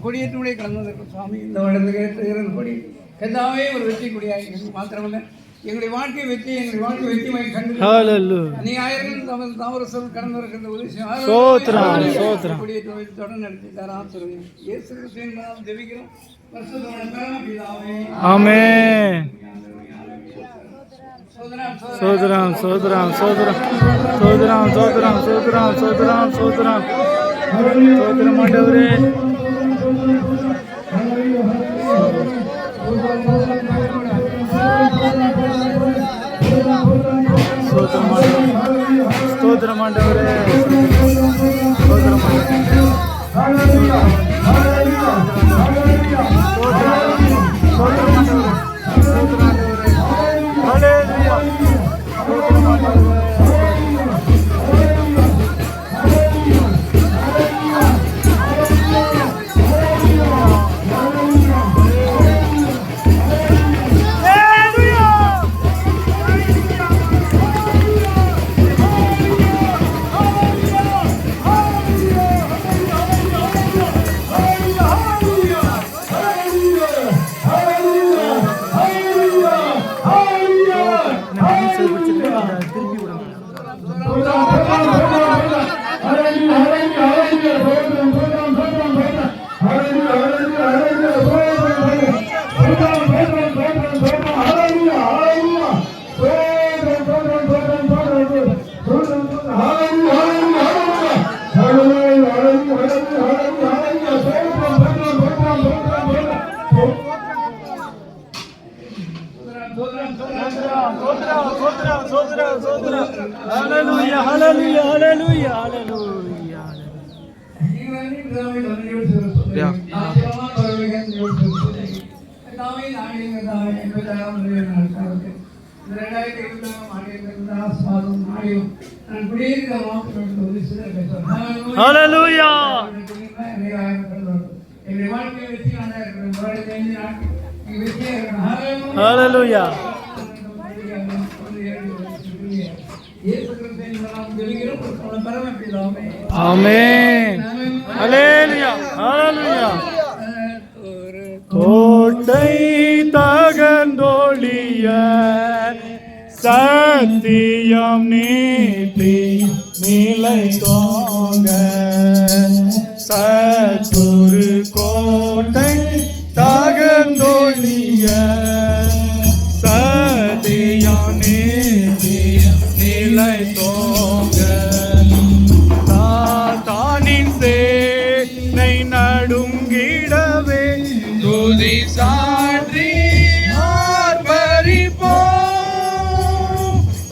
கொடியேற்றுடைய கலந்ததற்கு சுவாமி இந்த வருடத்துக்கு கொடி கதாவே ஒரு வெற்றி கொடியாக மாத்திரமல்ல எங்களுடைய வாழ்க்கை வெற்றி எங்களுடைய வாழ்க்கை வெற்றிமை கண்டு நீ ஆயிரம் தமது தாமர சொல் கடந்து வருகின்ற ஒரு கொடியேற்று தொடர்ந்து நடத்தி தராம் சொல்லுங்க இயேசு கிறிஸ்துவின் ஜெபிக்கிறோம் ஆமென். சோதரம் சோதரம் சோதரம் சோதரம் சோதரம் சோதரம் சோதரம் சோதரம் சோதரம் ஆண்டவரே ஸ்தோத்திரம் ஆண்டவரே ஸ்தோத்திரம் Hallelujah, hallelujah, hallelujah, hallelujah. Hallelujah. Hallelujah. Amen. Hallelujah. Hallelujah. கோட்டை தகந்தொழிய சத்தியம் நீதி நிலை தோங்க சத்துரு கோட்டை தகந்தொழிய சத்தியம் நீதி நிலை தோங்க தானின் சேனை நடுங்கிடவே துதிசா